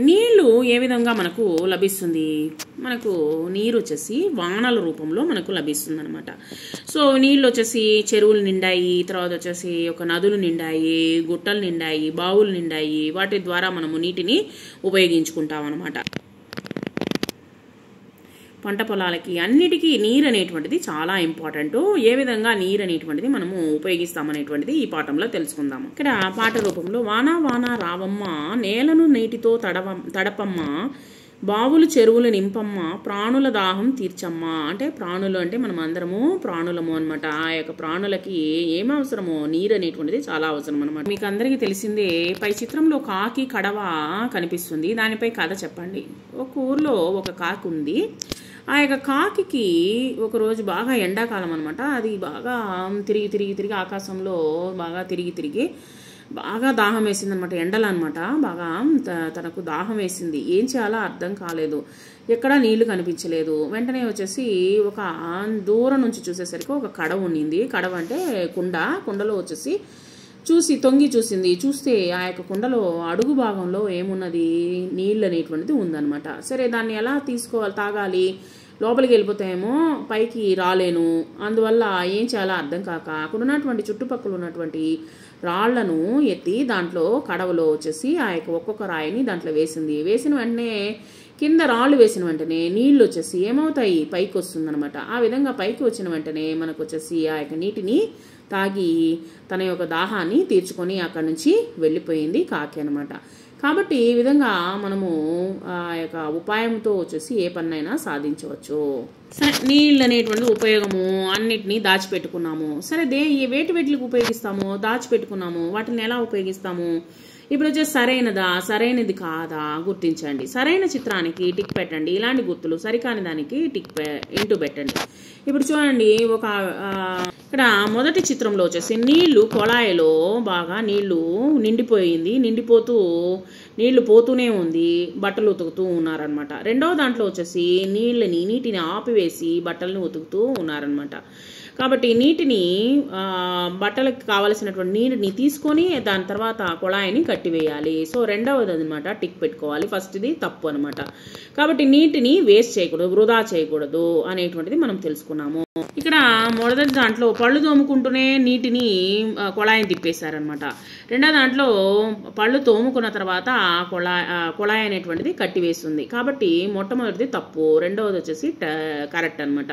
నీళ్లు ఏ విధంగా మనకు లభిస్తుంది? మనకు నీరు వచ్చేసి వానల రూపంలో మనకు లభిస్తుంది అనమాట. సో నీళ్ళు వచ్చేసి చెరువులు నిండాయి, తర్వాత వచ్చేసి ఒక నదులు నిండాయి, గుట్టలు నిండాయి, బావులు నిండాయి. వాటి ద్వారా మనము నీటిని ఉపయోగించుకుంటాం అనమాట. పంట పొలాలకి అన్నిటికీ నీరు అనేటువంటిది చాలా ఇంపార్టెంట్. ఏ విధంగా నీరు అనేటువంటిది మనము ఉపయోగిస్తామనేటువంటిది ఈ పాఠంలో తెలుసుకుందాము. ఇక్కడ పాట రూపంలో వాన వాన రావమ్మ, నేలను నీటితో తడపమ్మ, బావులు చెరువులు నింపమ్మ, ప్రాణుల దాహం తీర్చమ్మ. అంటే ప్రాణులు అంటే మనం అందరము ప్రాణులము అనమాట. ఆ యొక్క ప్రాణులకి ఏం అవసరమో నీరు అనేటువంటిది చాలా అవసరం అనమాట. మీకు అందరికీ తెలిసిందే. పై చిత్రంలో కాకి కడవ కనిపిస్తుంది. దానిపై కథ చెప్పండి. ఒక ఊర్లో ఒక కాకి ఉంది. ఆ యొక్క కాకి ఒకరోజు బాగా ఎండాకాలం అనమాట. అది బాగా తిరిగి ఆకాశంలో బాగా తిరిగి బాగా దాహం వేసింది అనమాట. ఎండలు అనమాట. బాగా తనకు దాహం వేసింది. ఏం చేయాలో అర్థం కాలేదు. ఎక్కడా నీళ్లు కనిపించలేదు. వెంటనే వచ్చేసి ఒక దూరం నుంచి చూసేసరికి ఒక కడవ ఉండింది. కడవ అంటే కుండలో వచ్చేసి తొంగి చూసింది. చూస్తే ఆ యొక్క కుండలో అడుగు భాగంలో ఏమున్నది? నీళ్ళు అనేటువంటిది ఉందన్నమాట. సరే దాన్ని ఎలా తాగాలి? లోపలికి వెళ్ళిపోతాయేమో, పైకి రాలేను. అందువల్ల ఏం చేయాలో అర్థం కాక అక్కడ ఉన్నటువంటి చుట్టుపక్కల ఉన్నటువంటి రాళ్లను ఎత్తి దాంట్లో కడవలో వచ్చేసి ఆ యొక్క ఒక్కొక్క రాయిని దాంట్లో వేసింది. వేసిన వెంటనే కింద రాళ్ళు వేసిన వెంటనే నీళ్ళు వచ్చేసి ఏమవుతాయి? పైకి వస్తుందన్నమాట. ఆ విధంగా పైకి వచ్చిన వెంటనే మనకు వచ్చేసి ఆ యొక్క నీటిని తాగి తన యొక్క దాహాన్ని తీర్చుకొని అక్కడి నుంచి వెళ్ళిపోయింది కాకి అనమాట. కాబట్టి ఈ విధంగా మనము ఆ యొక్క ఉపాయంతో వచ్చేసి ఏ పన్నైనా సాధించవచ్చు. సరే, నీళ్ళు అనేటువంటి ఉపయోగము అన్నిటినీ దాచిపెట్టుకున్నాము. సరే, వేటికి ఉపయోగిస్తాము? దాచిపెట్టుకున్నాము. వాటిని ఎలా ఉపయోగిస్తాము? ఇప్పుడు వచ్చేసి సరైనది కాదా గుర్తించండి. సరైన చిత్రానికి టిక్ పెట్టండి. ఇలాంటి గుర్తులు సరికాని దానికి ఇంటూ పెట్టండి. ఇప్పుడు చూడండి, ఇక్కడ మొదటి చిత్రంలో వచ్చేసి నీళ్లు కొళాయిలో బాగా నీళ్లు నిండిపోయింది. నీళ్లు పోతూనే ఉంది. బట్టలు ఉతుకుతూ ఉన్నారనమాట. రెండవ దాంట్లో వచ్చేసి నీటిని ఆపివేసి బట్టలను ఉతుకుతూ ఉన్నారనమాట. కాబట్టి నీటిని బట్టలకు కావలసినటువంటి నీటిని తీసుకొని దాని తర్వాత కొళాయిని కట్టివేయాలి. సో రెండవది అనమాట టిక్ పెట్టుకోవాలి. ఫస్ట్ది తప్పు అనమాట. కాబట్టి నీటిని వేస్ట్ చేయకూడదు, వృధా చేయకూడదు అనేటువంటిది మనం తెలుసుకున్నాము. ఇక్కడ మొదటి దాంట్లో పళ్ళు తోముకుంటూనే నీటిని కొళాయిని తిప్పేశారనమాట. రెండో దాంట్లో పళ్ళు తోముకున్న తర్వాత కొళాయి అనేటువంటిది కట్టివేస్తుంది. కాబట్టి మొట్టమొదటిది తప్పు, రెండవది వచ్చేసి కరెక్ట్ అనమాట.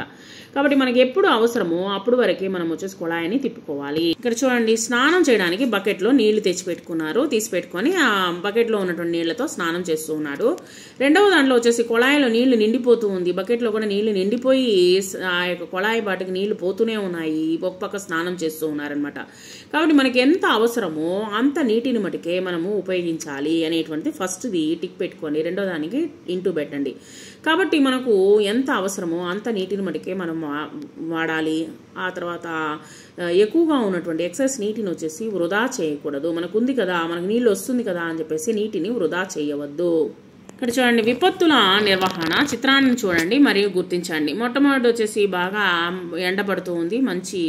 కాబట్టి మనకి ఎప్పుడు అవసరమో అప్పుడు వరకే మనం వచ్చేసి కొళాయిని తిప్పుకోవాలి. ఇక్కడ చూడండి, స్నానం చేయడానికి బకెట్లో నీళ్లు తీసి పెట్టుకొని ఆ బకెట్లో ఉన్నటువంటి నీళ్లతో స్నానం చేస్తూ ఉన్నాడు. రెండవ దాంట్లో వచ్చేసి కొళాయిలో నీళ్లు నిండిపోతూ ఉంది. బకెట్లో కూడా నీళ్లు నిండిపోయి ఆ యొక్క కొళాయి బాటికి నీళ్లు పోతూనే ఉన్నాయి. ఒక పక్క స్నానం చేస్తూ ఉన్నారనమాట. కాబట్టి మనకి ఎంత అవసరమో అంత నీటిని మటుకే మనము ఉపయోగించాలి అనేటువంటిది ఫస్ట్ది టిక్ పెట్టుకోండి. రెండో దానికి ఇంటూ పెట్టండి. కాబట్టి మనకు ఎంత అవసరమో అంత నీటిని మటుకే మనం వాడాలి. ఆ తర్వాత ఎక్కువగా ఉన్నటువంటి ఎక్సెస్ నీటిని వచ్చేసి వృధా చేయకూడదు. మనకు ఉంది కదా, మనకు నీళ్ళు వస్తుంది కదా అని చెప్పేసి నీటిని వృధా చేయవద్దు. ఇక్కడ చూడండి, విపత్తుల నిర్వహణ చిత్రాన్ని చూడండి మరియు గుర్తించండి. మొట్టమొదటి వచ్చేసి బాగా ఎండపడుతూ ఉంది. మంచి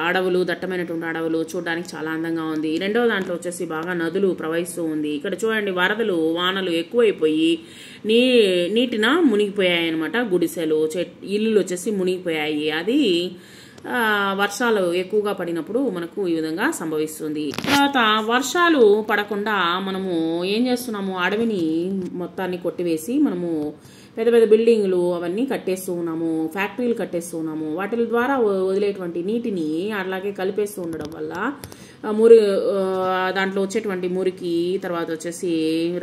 అడవులు, దట్టమైనటువంటి అడవులు చూడడానికి చాలా అందంగా ఉంది. రెండవ దాంట్లో వచ్చేసి బాగా నదులు ప్రవహిస్తూ ఉంది. ఇక్కడ చూడండి, వానలు ఎక్కువైపోయి నీటిన మునిగిపోయాయి అనమాట. గుడిసెలు, ఇల్లులు వచ్చేసి మునిగిపోయాయి. అది వర్షాలు ఎక్కువగా పడినప్పుడు మనకు ఈ విధంగా సంభవిస్తుంది. తర్వాత వర్షాలు పడకుండా మనము ఏం చేస్తున్నాము? అడవిని మొత్తాన్ని కొట్టివేసి మనము పెద్ద పెద్ద బిల్డింగ్లు అవన్నీ కట్టేస్తూ ఉన్నాము, ఫ్యాక్టరీలు కట్టేస్తూ ఉన్నాము. వాటి ద్వారా వదిలేటువంటి నీటిని అలాగే కలిపేస్తూ ఉండడం వల్ల దాంట్లో వచ్చేటువంటి మురికి, తర్వాత వచ్చేసి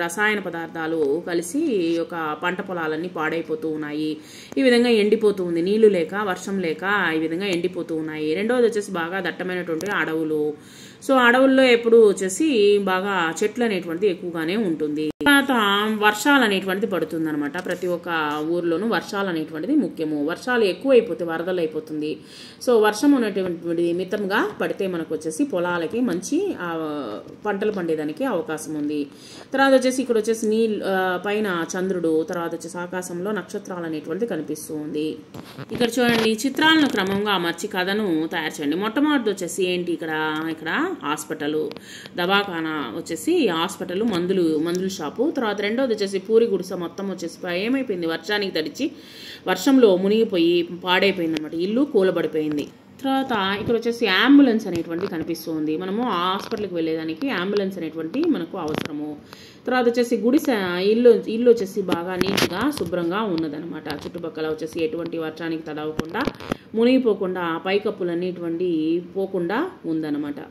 రసాయన పదార్థాలు కలిసి ఒక పంట పొలాలన్నీ పాడైపోతూ ఉన్నాయి. ఈ విధంగా ఎండిపోతూ ఉంది. నీళ్లు లేక, వర్షం లేక ఈ విధంగా ఎండిపోతూ ఉన్నాయి. రెండవది వచ్చేసి బాగా దట్టమైనటువంటి అడవులు. సో అడవుల్లో ఎప్పుడు వచ్చేసి బాగా చెట్లు అనేటువంటిది ఎక్కువగానే ఉంటుంది. తర్వాత వర్షాలు అనేటువంటిది పడుతుంది అనమాట. ప్రతి ఒక్క ఊర్లోనూ వర్షాలు అనేటువంటిది ముఖ్యము. వర్షాలు ఎక్కువైపోతే వరదలు అయిపోతుంది. సో వర్షం అనేటువంటిది మితంగా పడితే మనకు వచ్చేసి పొలాలకి మంచి పంటలు పండేదానికి అవకాశం ఉంది. తర్వాత వచ్చేసి ఇక్కడ వచ్చేసి పైన చంద్రుడు, తర్వాత వచ్చేసి ఆకాశంలో నక్షత్రాలు అనేటువంటిది కనిపిస్తూ ఉంది. ఇక్కడ చూడండి, చిత్రాలను క్రమంగా అమర్చి కథను తయారు చేయండి. మొట్టమొదటి వచ్చేసి ఏంటి? ఇక్కడ హాస్పిటల్, దవాఖానా వచ్చేసి హాస్పిటల్, మందుల షాప్ షాపు. తర్వాత రెండోది వచ్చేసి పూరి గుడిసె మొత్తం వచ్చేసి ఏమైపోయింది, వర్షానికి తడిచి వర్షంలో మునిగిపోయి పాడైపోయింది అనమాట, ఇల్లు కూలబడిపోయింది. తర్వాత ఇక్కడ వచ్చేసి అంబులెన్స్ అనేటువంటి కనిపిస్తుంది. మనము హాస్పిటల్కి వెళ్ళేదానికి అంబులెన్స్ అనేటువంటి మనకు అవసరము. తర్వాత వచ్చేసి గుడిసె ఇల్లు వచ్చేసి బాగా నీట్గా శుభ్రంగా ఉన్నదనమాట. చుట్టుపక్కల వచ్చేసి ఎటువంటి వర్షానికి తడవకుండా మునిగిపోకుండా పైకప్పులన్నిటువంటి పోకుండా ఉందన్నమాట.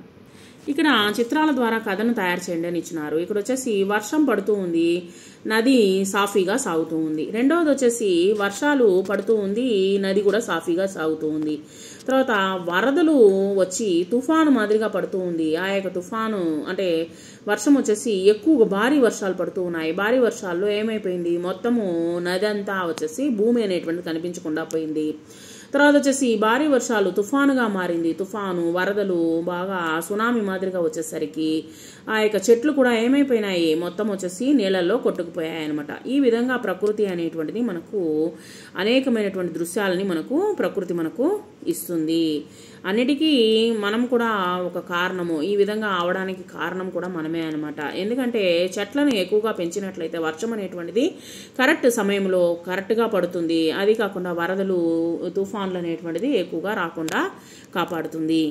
ఇక్కడ చిత్రాల ద్వారా కథను తయారు చేయండి అని ఇచ్చినారు. ఇక్కడ వచ్చేసి వర్షం పడుతూ ఉంది, నది సాఫీగా సాగుతూ ఉంది. రెండవది వచ్చేసి వర్షాలు పడుతూ ఉంది, నది కూడా సాఫీగా సాగుతూ ఉంది. తర్వాత వరదలు వచ్చి తుఫాను మాదిరిగా పడుతూ ఉంది. ఆ యొక్క తుఫాను అంటే వర్షం వచ్చేసి ఎక్కువగా భారీ వర్షాలు పడుతూ ఉన్నాయి. భారీ వర్షాల్లో ఏమైపోయింది, మొత్తము నది అంతా వచ్చేసి భూమి అనేటువంటిది కనిపించకుండా పోయింది. తర్వాత వచ్చేసి భారీ వర్షాలు తుఫానుగా మారింది. తుఫాను వరదలు బాగా సునామీ మాదిరిగా వచ్చేసరికి ఆ యొక్క చెట్లు కూడా ఏమైపోయినాయి, మొత్తం వచ్చేసి నీళ్ళల్లో కొట్టుకుపోయాయి అనమాట. ఈ విధంగా ప్రకృతి అనేటువంటిది మనకు అనేకమైనటువంటి దృశ్యాలని ప్రకృతి మనకు ఇస్తుంది. అన్నిటికీ మనం కూడా ఒక కారణము, ఈ విధంగా అవడానికి కారణం కూడా మనమే అనమాట. ఎందుకంటే చెట్లను ఎక్కువగా పెంచినట్లయితే వర్షం అనేటువంటిది కరెక్ట్ సమయంలో కరెక్ట్గా పడుతుంది. అది కాకుండా వరదలు తుఫాన్లు అనేటువంటిది ఎక్కువగా రాకుండా కాపాడుతుంది.